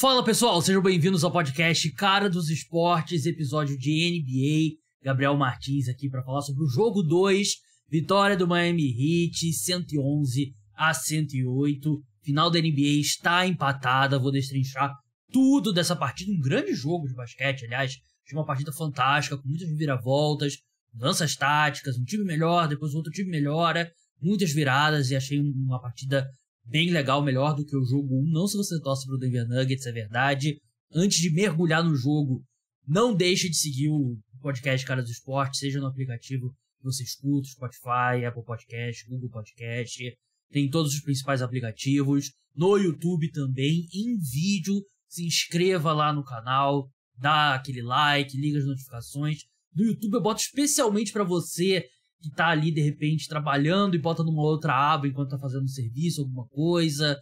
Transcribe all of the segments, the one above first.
Fala pessoal, sejam bem-vindos ao podcast Cara dos Esportes, episódio de NBA. Gabriel Martins aqui para falar sobre o jogo 2, vitória do Miami Heat, 111-108. Final da NBA está empatada, vou destrinchar tudo dessa partida, um grande jogo de basquete, aliás. Foi uma partida fantástica, com muitas viravoltas, mudanças táticas, um time melhor, depois o outro time melhora, muitas viradas, e achei uma partida bem legal, melhor do que o jogo 1. Não se você torce pro Denver Nuggets, é verdade. Antes de mergulhar no jogo, não deixe de seguir o podcast Cara dos Esportes, seja no aplicativo que você escuta, Spotify, Apple Podcast, Google Podcast, tem todos os principais aplicativos. No YouTube também, em vídeo, se inscreva lá no canal, dá aquele like, liga as notificações. No YouTube eu boto especialmente para você que tá ali, de repente, trabalhando e bota numa outra aba enquanto tá fazendo serviço, alguma coisa.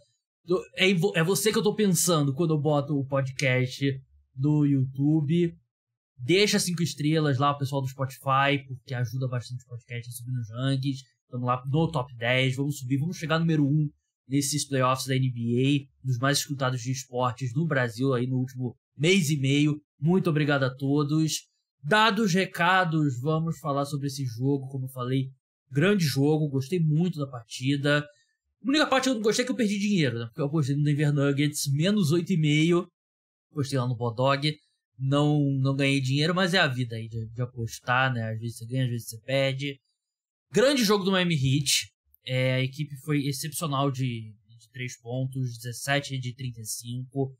É você que eu tô pensando quando eu boto o podcast do YouTube. Deixa 5 estrelas lá, o pessoal do Spotify, porque ajuda bastante o podcast a subir nos rankings. Estamos lá no top 10, vamos subir, vamos chegar número 1 nesses playoffs da NBA, dos mais escutados de esportes no Brasil aí no último mês e meio. Muito obrigado a todos. Dados os recados, vamos falar sobre esse jogo. Como eu falei, grande jogo, gostei muito da partida. A única parte que eu não gostei é que eu perdi dinheiro, né? Porque eu apostei no Denver Nuggets, menos 8,5. Postei lá no Bodog, não ganhei dinheiro, mas é a vida aí de apostar, né? Às vezes você ganha, às vezes você perde. Grande jogo do Miami Heat. A equipe foi excepcional de 3 pontos, 17 de 35.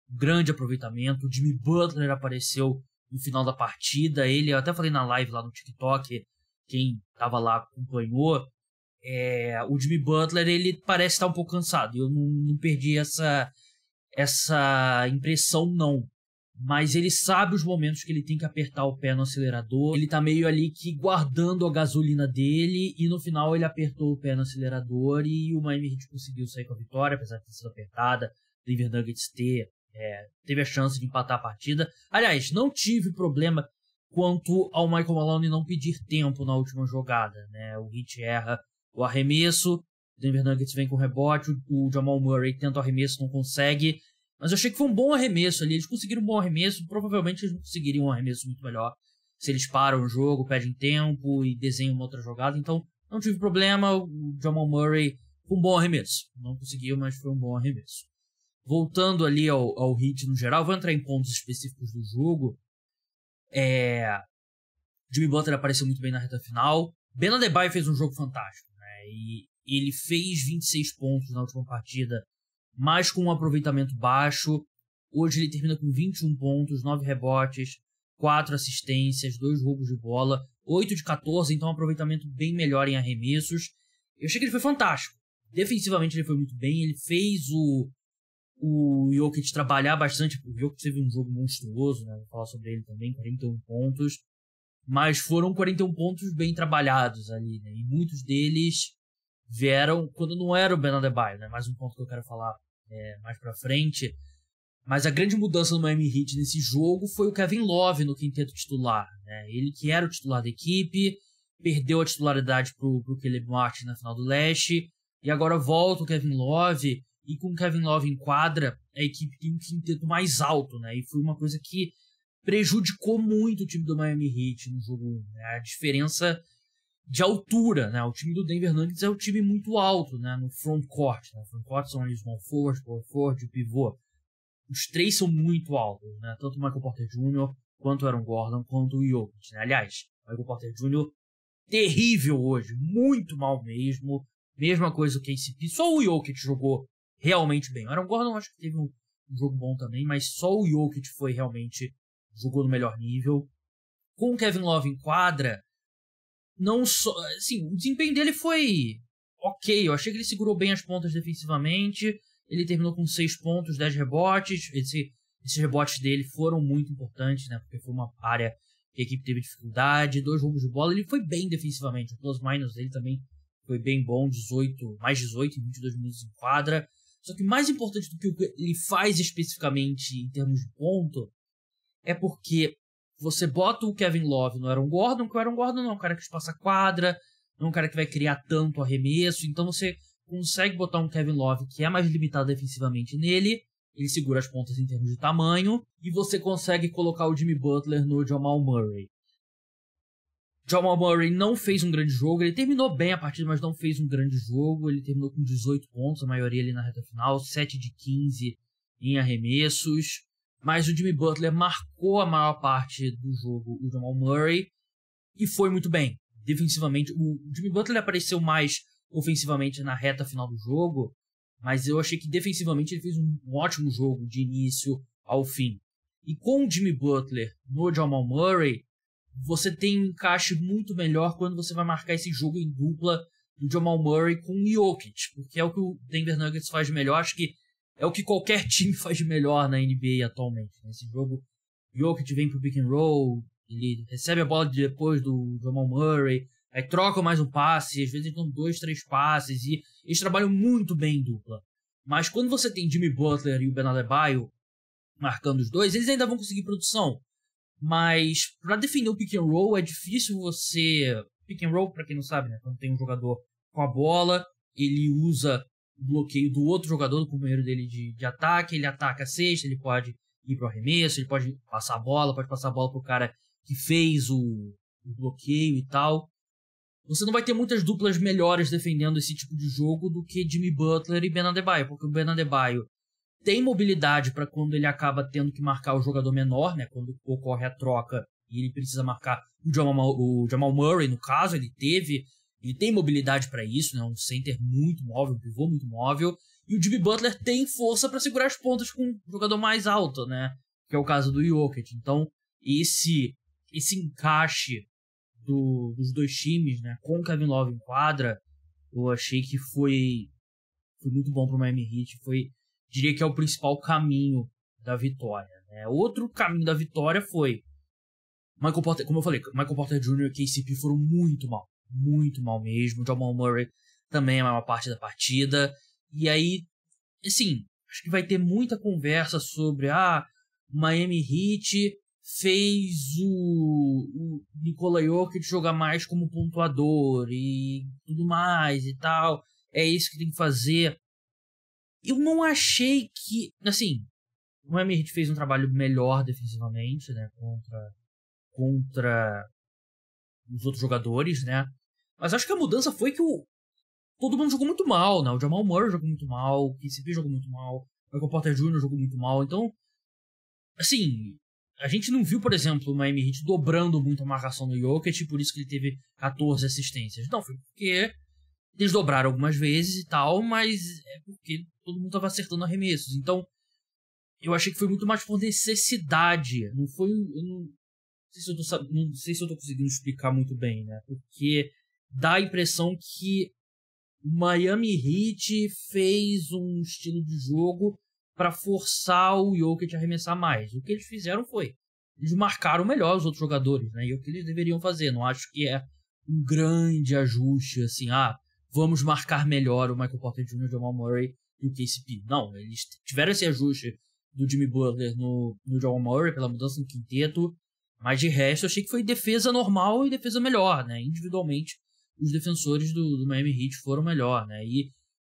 Grande aproveitamento. O Jimmy Butler apareceu no final da partida. Eu até falei na live lá no TikTok, quem tava lá acompanhou. O Jimmy Butler, ele parece estar um pouco cansado. Eu não perdi essa impressão, não. Mas ele sabe os momentos que ele tem que apertar o pé no acelerador. Ele tá meio ali que guardando a gasolina dele. E no final ele apertou o pé no acelerador. E o Miami Heat conseguiu sair com a vitória, apesar de ter sido apertada. O Denver Nuggets teve a chance de empatar a partida. Aliás, não tive problema quanto ao Michael Malone não pedir tempo na última jogada, né? O Heat erra o arremesso, o Denver Nuggets vem com rebote, o Jamal Murray tenta o arremesso, não consegue. Mas eu achei que foi um bom arremesso ali. Eles conseguiram um bom arremesso. Provavelmente eles não conseguiriam um arremesso muito melhor se eles param o jogo, pedem tempo e desenham uma outra jogada. Então, não tive problema. O Jamal Murray foi um bom arremesso. Não conseguiu, mas foi um bom arremesso. Voltando ali ao Heat no geral, vou entrar em pontos específicos do jogo. Jimmy Butler apareceu muito bem na reta final. Ben Adebayo fez um jogo fantástico, né? E ele fez 26 pontos na última partida, mas com um aproveitamento baixo. Hoje ele termina com 21 pontos, 9 rebotes, 4 assistências, 2 roubos de bola, 8 de 14, então um aproveitamento bem melhor em arremessos. Eu achei que ele foi fantástico. Defensivamente ele foi muito bem, ele fez o Jokic trabalhar bastante. O Jokic teve um jogo monstruoso, né? Vou falar sobre ele também, 41 pontos. Mas foram 41 pontos bem trabalhados ali, né? E muitos deles vieram quando não era o Ben Adebayo, né? Mais um ponto que eu quero falar mais pra frente. Mas a grande mudança no Miami Heat nesse jogo foi o Kevin Love no quinteto titular, né? Ele que era o titular da equipe, perdeu a titularidade pro Caleb Martin na final do leste, e agora volta o Kevin Love. E com o Kevin Love em quadra, a equipe tem um quinteto mais alto, né? E foi uma coisa que prejudicou muito o time do Miami Heat no jogo 1, né? A diferença de altura, né? O time do Denver Nuggets é um time muito alto, né? No frontcourt, né? Frontcourt são ali small forward, power forward e pivô. Os três são muito altos, né? Tanto o Michael Porter Jr., quanto o Aaron Gordon, quanto o Jokic, né? Aliás, o Michael Porter Jr. terrível hoje, muito mal mesmo. Mesma coisa o KCP, só o Jokic jogou realmente bem. O Aaron Gordon acho que teve um jogo bom também, mas só o Jokic jogou no melhor nível. Com o Kevin Love em quadra, não só, assim, o desempenho dele foi ok. Eu achei que ele segurou bem as pontas defensivamente. Ele terminou com 6 pontos, 10 rebotes. Esses rebotes dele foram muito importantes, né? Porque foi uma área que a equipe teve dificuldade. 2 roubos de bola. Ele foi bem defensivamente. O plus-minus dele também foi bem bom. Mais 18 em 22 minutos em quadra. Só que mais importante do que o que ele faz especificamente em termos de ponto é porque você bota o Kevin Love no Aaron Gordon, que o Aaron Gordon não é um cara que espaça quadra, não é um cara que vai criar tanto arremesso, então você consegue botar um Kevin Love que é mais limitado defensivamente nele, ele segura as pontas em termos de tamanho, e você consegue colocar o Jimmy Butler no Jamal Murray. Jamal Murray não fez um grande jogo, ele terminou bem a partida, mas não fez um grande jogo, ele terminou com 18 pontos, a maioria ali na reta final, 7 de 15 em arremessos, mas o Jimmy Butler marcou a maior parte do jogo, o Jamal Murray, e foi muito bem. Defensivamente, o Jimmy Butler apareceu mais ofensivamente na reta final do jogo, mas eu achei que defensivamente ele fez um ótimo jogo de início ao fim. E com o Jimmy Butler no Jamal Murray, você tem um encaixe muito melhor quando você vai marcar esse jogo em dupla do Jamal Murray com o Jokic, porque é o que o Denver Nuggets faz de melhor, acho que é o que qualquer time faz de melhor na NBA atualmente. Nesse jogo, o Jokic vem pro pick and roll, ele recebe a bola depois do Jamal Murray, aí troca mais um passe, às vezes eles dão 2, 3 passes, e eles trabalham muito bem em dupla. Mas quando você tem Jimmy Butler e o Ben Adebayo marcando os dois, eles ainda vão conseguir produção. Mas para definir o pick and roll é difícil você... Pick and roll, para quem não sabe, né? Quando tem um jogador com a bola, ele usa o bloqueio do outro jogador, do companheiro dele de ataque, ele ataca a cesta, ele pode ir pro arremesso, ele pode passar a bola pro cara que fez o bloqueio e tal. Você não vai ter muitas duplas melhores defendendo esse tipo de jogo do que Jimmy Butler e Ben Adebayo, porque o Ben Adebayo tem mobilidade para quando ele acaba tendo que marcar o jogador menor, né? Quando ocorre a troca e ele precisa marcar o Jamal Murray, no caso, ele tem mobilidade para isso, né? Um center muito móvel, um pivô muito móvel. E o Jimmy Butler tem força para segurar as pontas com um jogador mais alto, né? Que é o caso do Jokic. Então, esse encaixe dos dois times, né? Com o Kevin Love em quadra, eu achei que foi muito bom para o Miami Heat. Diria que é o principal caminho da vitória, né? Outro caminho da vitória foi Michael Porter, como eu falei, Michael Porter Jr. e KCP foram muito mal mesmo. Jamal Murray também é a maior parte da partida. E aí, assim, acho que vai ter muita conversa sobre Miami Heat fez o Nikola Jokic jogar mais como pontuador e tudo mais e tal. É isso que tem que fazer. Eu não achei que... Assim, o Miami Heat fez um trabalho melhor defensivamente, né? Contra os outros jogadores, né? Mas acho que a mudança foi que todo mundo jogou muito mal, né? O Jamal Murray jogou muito mal, o KCP jogou muito mal, o Michael Porter Jr. jogou muito mal. Então, assim, a gente não viu, por exemplo, o Miami Heat dobrando muito a marcação do Jokic, por isso que ele teve 14 assistências. Não, foi porque eles dobraram algumas vezes e tal, mas é porque todo mundo estava acertando arremessos. Então, eu achei que foi muito mais por necessidade. Não foi... não sei se eu tô conseguindo explicar muito bem, né? Porque dá a impressão que o Miami Heat fez um estilo de jogo para forçar o Jokic a arremessar mais. O que eles fizeram foi... Eles marcaram melhor os outros jogadores, né? E é o que eles deveriam fazer. Não acho que é um grande ajuste, assim, vamos marcar melhor o Michael Porter Jr., o Jamal Murray e o KCP. Não, eles tiveram esse ajuste do Jimmy Butler no Jamal Murray pela mudança no quinteto, mas de resto eu achei que foi defesa normal e defesa melhor, né? Individualmente, os defensores do Miami Heat foram melhor, né? E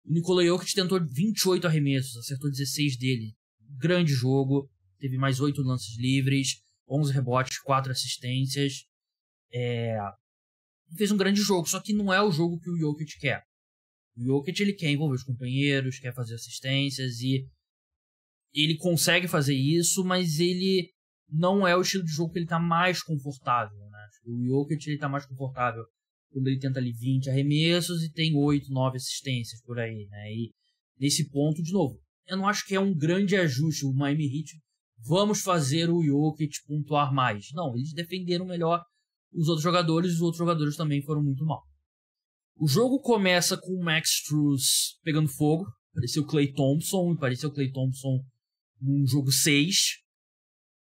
o Nikola Jokic tentou 28 arremessos, acertou 16 dele. Grande jogo, teve mais 8 lances livres, 11 rebotes, 4 assistências. Fez um grande jogo, só que não é o jogo que o Jokic quer. O Jokic, ele quer envolver os companheiros, quer fazer assistências, e ele consegue fazer isso, mas ele não é o estilo de jogo que ele tá mais confortável, né? O Jokic, ele tá mais confortável quando ele tenta ali 20 arremessos e tem 8, 9 assistências por aí, né? E nesse ponto, de novo, eu não acho que é um grande ajuste o Miami Heat. Vamos fazer o Jokic pontuar mais. Não, eles defenderam melhor os outros jogadores, e os outros jogadores também foram muito mal. O jogo começa com o Max Strus pegando fogo. Pareceu o Klay Thompson num jogo 6.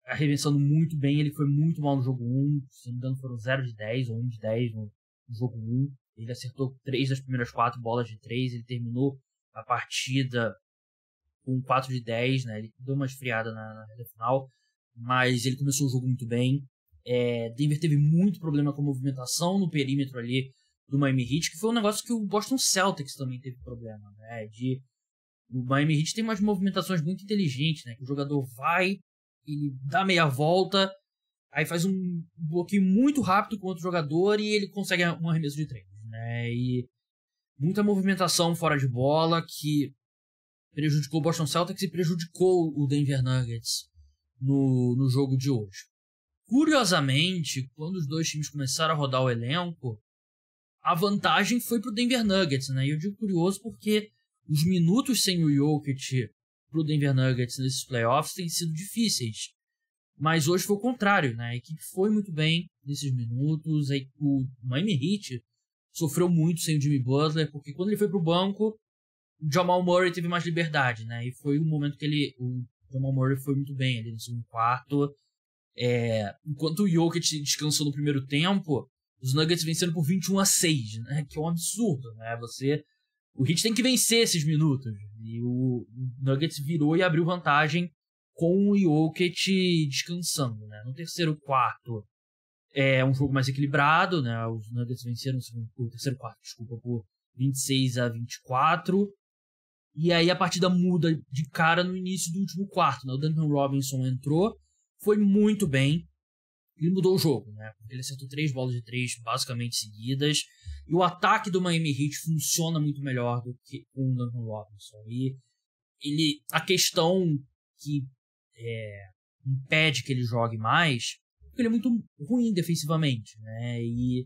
Arremessando muito bem. Ele foi muito mal no jogo 1. Se não me engano, foram 0 de 10 ou 1 de 10 no jogo 1. Ele acertou 3 das primeiras 4 bolas de 3. Ele terminou a partida com 4 de 10, né? Ele deu uma esfriada na reta final, mas ele começou o jogo muito bem. Denver teve muito problema com a movimentação no perímetro ali do Miami Heat, que foi um negócio que o Boston Celtics também teve problema, né? De O Miami Heat tem umas movimentações muito inteligentes, né? Que o jogador vai, ele dá meia volta, aí faz um bloqueio muito rápido com outro jogador e ele consegue um arremesso de 3, né? E muita movimentação fora de bola que prejudicou o Boston Celtics e prejudicou o Denver Nuggets no jogo de hoje. Curiosamente, quando os dois times começaram a rodar o elenco, a vantagem foi pro Denver Nuggets, né? E eu digo curioso porque os minutos sem o Jokic pro Denver Nuggets nesses playoffs têm sido difíceis. Mas hoje foi o contrário, né? A equipe foi muito bem nesses minutos. O Miami Heat sofreu muito sem o Jimmy Butler, porque quando ele foi pro banco, o Jamal Murray teve mais liberdade, né? E foi um momento que o Jamal Murray foi muito bem ali no segundo quarto. Enquanto o Jokic descansou no primeiro tempo, os Nuggets venceram por 21-6, né? Que é um absurdo, né? O Heat tem que vencer esses minutos. E o Nuggets virou e abriu vantagem com o Jokic descansando, né? No terceiro quarto é um jogo mais equilibrado, né? Os Nuggets venceram o terceiro quarto, por 26-24. E aí a partida muda de cara no início do último quarto, né? O Duncan Robinson entrou, foi muito bem. Ele mudou o jogo, né? Porque ele acertou 3 bolas de 3 basicamente seguidas. E o ataque do Miami Heat funciona muito melhor do que com o Duncan Robinson. E a questão que impede que ele jogue mais, porque ele é muito ruim defensivamente, né? E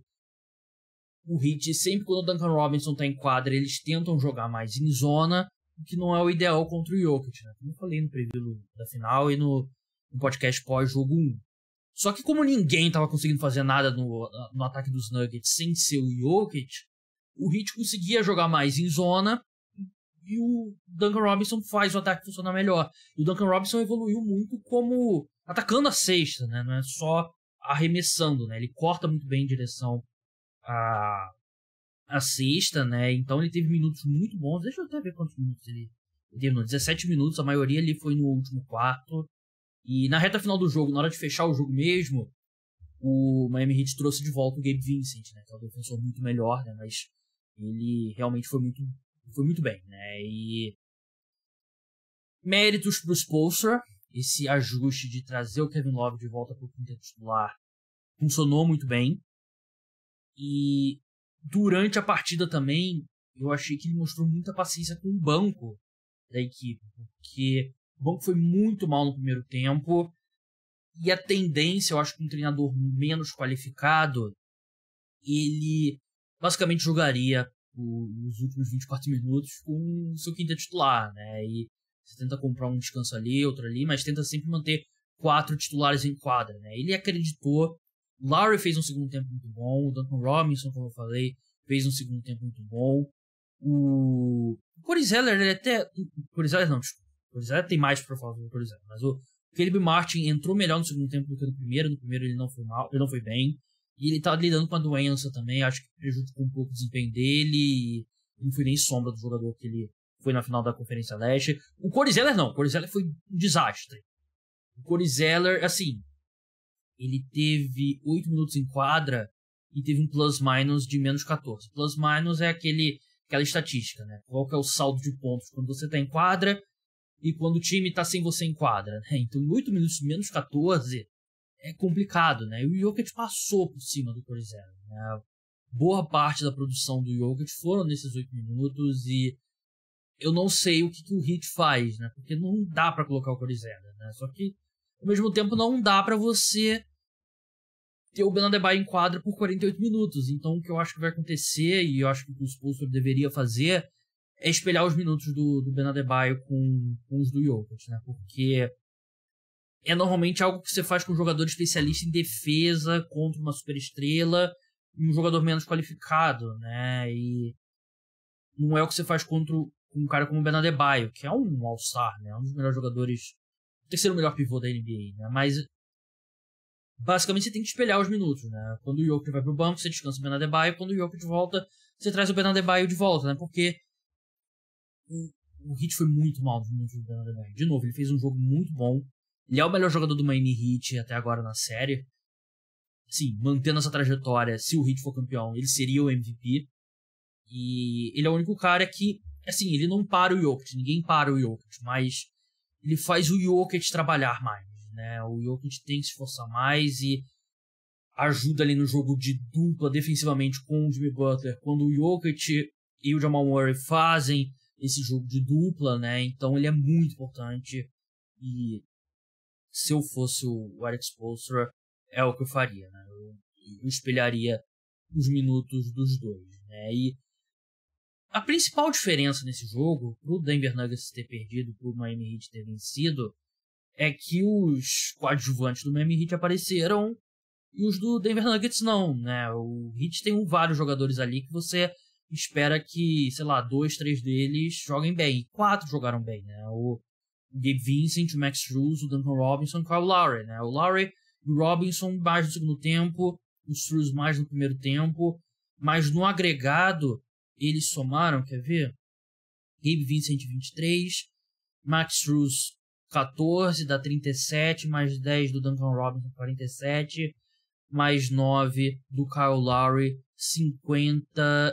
o Heat, sempre quando o Duncan Robinson tá em quadra, eles tentam jogar mais em zona, o que não é o ideal contra o Jokic, né? Como eu falei no preview da final e no podcast pós-jogo 1. Só que como ninguém tava conseguindo fazer nada no ataque dos Nuggets sem ser o Jokic, o Heat conseguia jogar mais em zona e o Duncan Robinson faz o ataque funcionar melhor. E o Duncan Robinson evoluiu muito como atacando a cesta, né? Não é só arremessando, né? Ele corta muito bem em direção à cesta, né? Então ele teve minutos muito bons. Deixa eu até ver quantos minutos ele teve. 17 minutos, a maioria ali foi no último quarto. E na reta final do jogo, na hora de fechar o jogo mesmo, o Miami Heat trouxe de volta o Gabe Vincent, né? Que é um defensor muito melhor, né? Mas ele realmente foi muito bem, né? E méritos pro Spoelstra, esse ajuste de trazer o Kevin Love de volta pro quinteto titular funcionou muito bem. E durante a partida também, eu achei que ele mostrou muita paciência com o banco da equipe, porque o banco foi muito mal no primeiro tempo, e a tendência, eu acho que um treinador menos qualificado, ele basicamente jogaria os últimos 24 minutos com o seu quinteto titular, né? E você tenta comprar um descanso ali, outro ali, mas tenta sempre manter 4 titulares em quadra, né? Ele acreditou. O Lowry fez um segundo tempo muito bom, o Duncan Robinson, como eu falei, fez um segundo tempo muito bom. O Corey Zeller, ele até... Corey Zeller não, desculpa. O Corey Zeller tem mais pra falar do Corey Zeller, mas o Caleb Martin entrou melhor no segundo tempo do que no primeiro. No primeiro ele não foi mal, ele não foi bem. E ele tá lidando com a doença também, acho que prejudicou um pouco o desempenho dele. E não foi nem sombra do jogador que ele foi na final da Conferência Leste. O Corey Zeller não, o Corey Zeller foi um desastre. O Corey Zeller, assim, ele teve 8 minutos em quadra e teve um plus-minus de menos 14. Plus-minus é aquela estatística, né? Qual que é o saldo de pontos quando você tá em quadra e quando o time tá sem você em quadra, né? Então, 8 minutos menos 14 é complicado, né? E o Jokic passou por cima do Corey Zeller, né? Boa parte da produção do Jokic foram nesses 8 minutos e eu não sei o que o Heat faz, né? Porque não dá pra colocar o Corey Zeller, né? Só que, ao mesmo tempo, não dá pra você ter o Ben Adebayo em quadra por 48 minutos. Então, o que eu acho que vai acontecer, e eu acho que o Spoelstra deveria fazer, é espelhar os minutos do Ben Adebayo com os do Jokic, né? Porque é normalmente algo que você faz com um jogador especialista em defesa contra uma superestrela e um jogador menos qualificado, né? E não é o que você faz contra um cara como o Ben Adebayo, que é um All-Star, né? Um dos melhores jogadores, o terceiro melhor pivô da NBA, né? Mas basicamente você tem que espelhar os minutos, né? Quando o Jokic vai pro banco, você descansa o Ben Adebayo. Quando o Jokic volta, você traz o Ben Adebayo de volta, né? Porque o Heat foi muito mal nos minutos do Ben Adebayo. De novo, ele fez um jogo muito bom. Ele é o melhor jogador do Miami Heat até agora na série. Sim, mantendo essa trajetória, se o Heat for campeão, ele seria o MVP. E ele é o único cara que Assim, ele não para o Jokic, ninguém para o Jokic, mas ele faz o Jokic trabalhar mais, né? O Jokic tem que se esforçar mais e ajuda ali no jogo de dupla defensivamente com o Jimmy Butler, quando o Jokic e o Jamal Murray fazem esse jogo de dupla, né? Então ele é muito importante e se eu fosse o Eric Spoelstra, é o que eu faria, né? Eu espelharia os minutos dos dois, né? E a principal diferença nesse jogo, pro Denver Nuggets ter perdido e pro Miami Heat ter vencido, é que os coadjuvantes do Miami Heat apareceram e os do Denver Nuggets não, né? O Heat tem vários jogadores ali que você espera que, sei lá, 2, 3 deles joguem bem. E 4 jogaram bem, né? O Gabe Vincent, o Max Strus, o Duncan Robinson e o Kyle Lowry, né? O Lowry e o Robinson mais no segundo tempo, o Strus mais no primeiro tempo, mas no agregado eles somaram, quer ver? Gabe Vincent 23, Max Strus 14, dá 37, mais 10 do Duncan Robinson 47, mais 9 do Kyle Lowry 56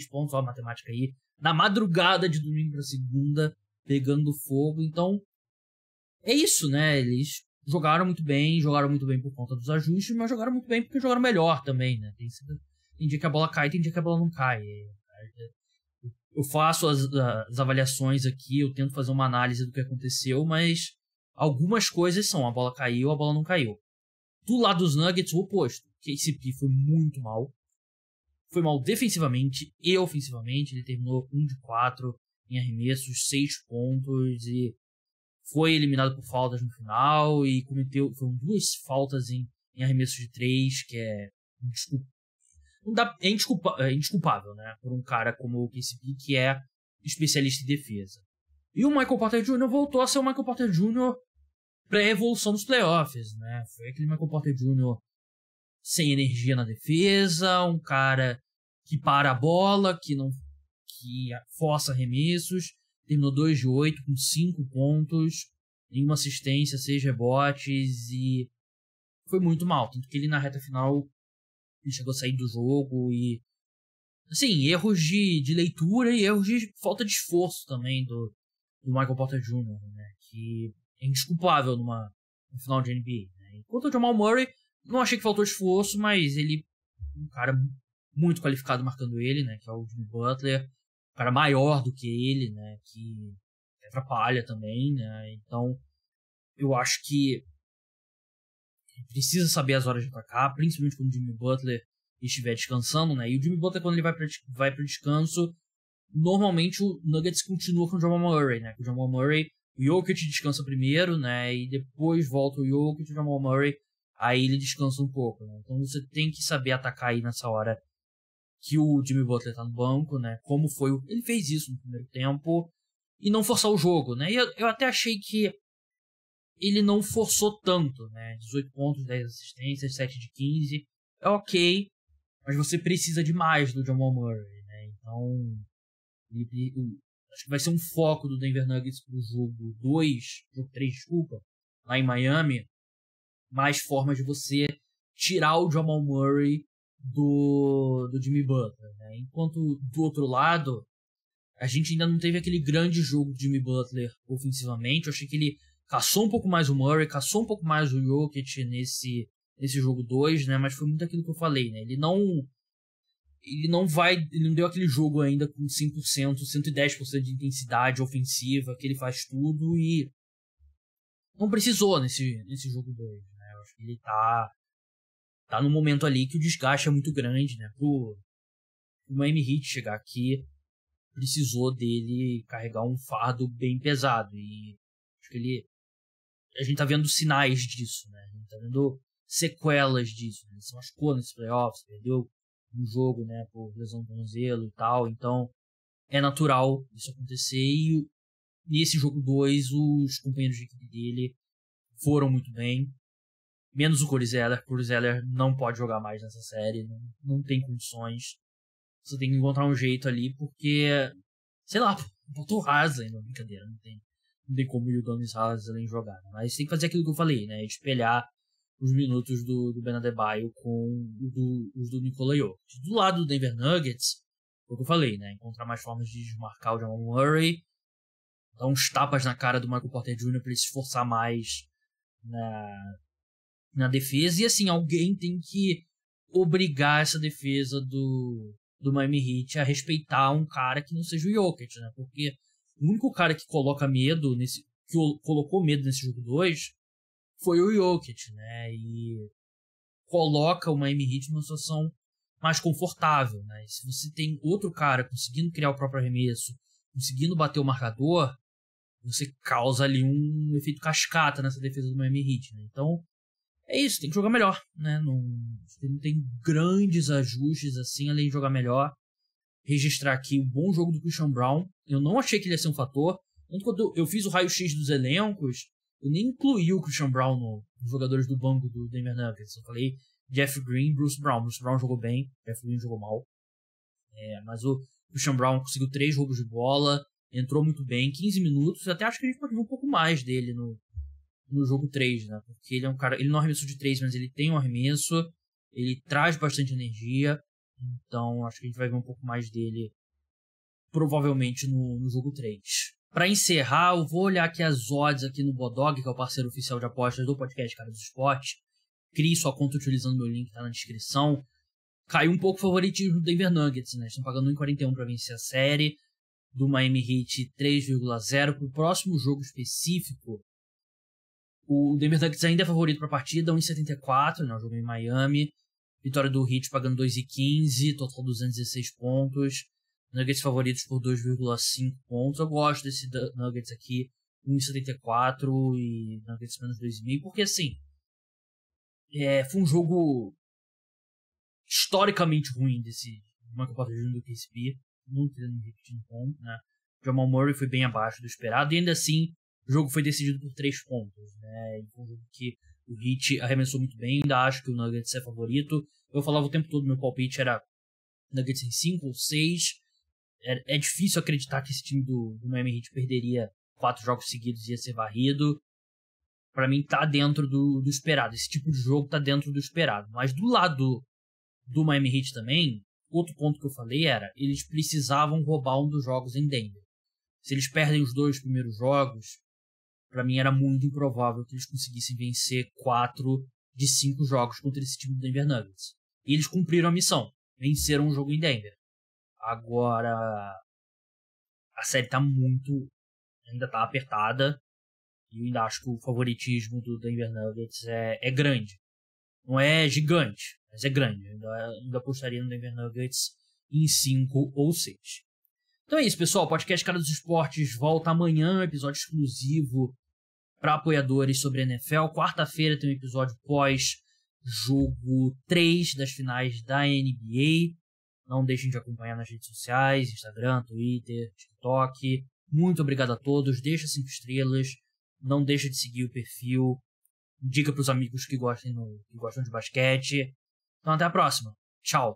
pontos, ó a matemática aí, na madrugada de domingo para segunda, pegando fogo. Então é isso, né? Eles jogaram muito bem por conta dos ajustes, mas jogaram muito bem porque jogaram melhor também, né? Tem dia que a bola cai, tem dia que a bola não cai. Eu faço as avaliações aqui, eu tento fazer uma análise do que aconteceu, mas algumas coisas são: a bola caiu, a bola não caiu. Do lado dos Nuggets, o oposto. KCP foi muito mal. Foi mal defensivamente e ofensivamente. Ele terminou 1 de 4 em arremessos, 6 pontos e foi eliminado por faltas no final e foram 2 faltas em arremessos de 3, que é indesculpável, né? Por um cara como o KCP, que é especialista em defesa. E o Michael Porter Jr. voltou a ser o Michael Porter Jr. pré-evolução dos playoffs, né? Foi aquele Michael Porter Jr. sem energia na defesa, um cara que para a bola, que força arremessos, terminou 2 de 8 com 5 pontos, nenhuma assistência, 6 rebotes e foi muito mal, tanto que ele na reta final ele chegou a sair do jogo e assim, erros de leitura e erros de falta de esforço também do Michael Porter Jr., né? Que é indesculpável no final de NBA, né? Enquanto o Jamal Murray, não achei que faltou esforço, mas ele um cara muito qualificado marcando ele, né? Que é o Jimmy Butler, um cara maior do que ele, né? Que atrapalha também, né? Então, eu acho que precisa saber as horas de atacar, principalmente quando o Jimmy Butler estiver descansando, né? E o Jimmy Butler, quando ele vai para descanso, normalmente o Nuggets continua com o Jamal Murray, né? Com o Jamal Murray, o Jokic descansa primeiro, né? E depois volta o Jokic e o Jamal Murray, aí ele descansa um pouco, né? Então você tem que saber atacar aí nessa hora que o Jimmy Butler tá no banco, né? Como foi ele fez isso no primeiro tempo e não forçar o jogo, né? E eu até achei que ele não forçou tanto, né? 18 pontos, 10 assistências, 7 de 15. É ok, mas você precisa de mais do Jamal Murray, né? Então, acho que vai ser um foco do Denver Nuggets pro jogo 3, desculpa, lá em Miami. Mais formas de você tirar o Jamal Murray do Jimmy Butler, né? Enquanto do outro lado, a gente ainda não teve aquele grande jogo do Jimmy Butler ofensivamente. Eu achei que ele caçou um pouco mais o Murray, caçou um pouco mais o Jokic nesse jogo 2, né? Mas foi muito aquilo que eu falei, né? Ele não deu aquele jogo ainda com 100%, 110% de intensidade ofensiva, que ele faz tudo e não precisou nesse jogo 2, né? Eu acho que ele tá num momento ali que o desgaste é muito grande, né? Pro Miami Heat chegar aqui, precisou dele carregar um fardo bem pesado e acho que a gente tá vendo sinais disso, né? A gente tá vendo sequelas disso, né? Ele se machucou nesses playoffs, perdeu um jogo, né, por lesão do tornozelo e tal, então é natural isso acontecer e nesse jogo 2 os companheiros de equipe dele foram muito bem, menos o Corey Zeller. Corey Zeller não pode jogar mais nessa série, não tem condições, você tem que encontrar um jeito ali, porque sei lá, botou o Haslem, não, brincadeira, não tem como o Udonis Haslem jogar, mas tem que fazer aquilo que eu falei, né, espelhar os minutos do Ben Adebayo com os do Nikola Jokic. Do lado do Denver Nuggets, foi o que eu falei, né? Encontrar mais formas de desmarcar o Jamal Murray, dar uns tapas na cara do Michael Porter Jr. para ele se esforçar mais na defesa. E assim, alguém tem que obrigar essa defesa do Miami Heat a respeitar um cara que não seja o Jokic, né? Porque o único cara que coloca medo colocou medo nesse jogo 2 foi o Jokic, né? E coloca o Miami Heat numa situação mais confortável, né? E se você tem outro cara conseguindo criar o próprio arremesso, conseguindo bater o marcador, você causa ali um efeito cascata nessa defesa do Miami Heat, né? Então, é isso, tem que jogar melhor, né? Não tem grandes ajustes assim, além de jogar melhor. Registrar aqui o bom jogo do Christian Braun. Eu não achei que ele ia ser um fator. Tanto quando eu fiz o raio-x dos elencos, eu nem incluí o Christian Braun nos jogadores do banco do Denver Nuggets. Eu falei Jeff Green, Bruce Brown. Bruce Brown jogou bem, Jeff Green jogou mal. Mas o Christian Braun conseguiu 3 roubos de bola, entrou muito bem, 15 minutos. Eu até acho que a gente pode ver um pouco mais dele no jogo 3, né? Porque ele é um cara, ele não arremessou de 3, mas ele tem um arremesso, ele traz bastante energia. Então acho que a gente vai ver um pouco mais dele provavelmente no jogo 3. Para encerrar, eu vou olhar aqui as odds aqui no Bodog, que é o parceiro oficial de apostas do podcast Cara dos Esportes. Crie sua conta utilizando meu link, tá na descrição. Caiu um pouco o favoritismo do Denver Nuggets, né? Estão pagando 1,41 para vencer a série. Do Miami Heat 3,0. Para o próximo jogo específico, o Denver Nuggets ainda é favorito para a partida, 1,74, né? O jogo em Miami. Vitória do Heat pagando 2,15, total 216 pontos. Nuggets favoritos por 2,5 pontos. Eu gosto desse Nuggets aqui, 1,74 e Nuggets menos 2,5, porque assim, foi um jogo historicamente ruim desse Michael Porter Jr. do KCP, não tendo repetindo ponto, né? Jamal Murray foi bem abaixo do esperado e ainda assim o jogo foi decidido por 3 pontos, né? Foi um jogo que o Heat arremessou muito bem, ainda acho que o Nuggets é favorito. Eu falava o tempo todo, meu palpite era Nuggets em 5 ou 6. É difícil acreditar que esse time do Miami Heat perderia 4 jogos seguidos e ia ser varrido. Pra mim tá dentro do esperado. Esse tipo de jogo tá dentro do esperado. Mas do lado do Miami Heat também, outro ponto que eu falei era, eles precisavam roubar um dos jogos em Denver. Se eles perdem os 2 primeiros jogos, pra mim era muito improvável que eles conseguissem vencer 4 de 5 jogos contra esse time do Denver Nuggets. E eles cumpriram a missão. Venceram o jogo em Denver. Agora, a série tá ainda tá apertada. E eu ainda acho que o favoritismo do Denver Nuggets é grande. Não é gigante, mas é grande. Eu ainda apostaria no Denver Nuggets em 5 ou 6. Então é isso, pessoal. O podcast Cara dos Esportes volta amanhã. Um episódio exclusivo para apoiadores sobre a NFL. Quarta-feira tem um episódio pós-jogo 3 das finais da NBA. Não deixem de acompanhar nas redes sociais, Instagram, Twitter, TikTok. Muito obrigado a todos. Deixa 5 estrelas. Não deixa de seguir o perfil. Indica para os amigos que gostam de basquete. Então até a próxima. Tchau.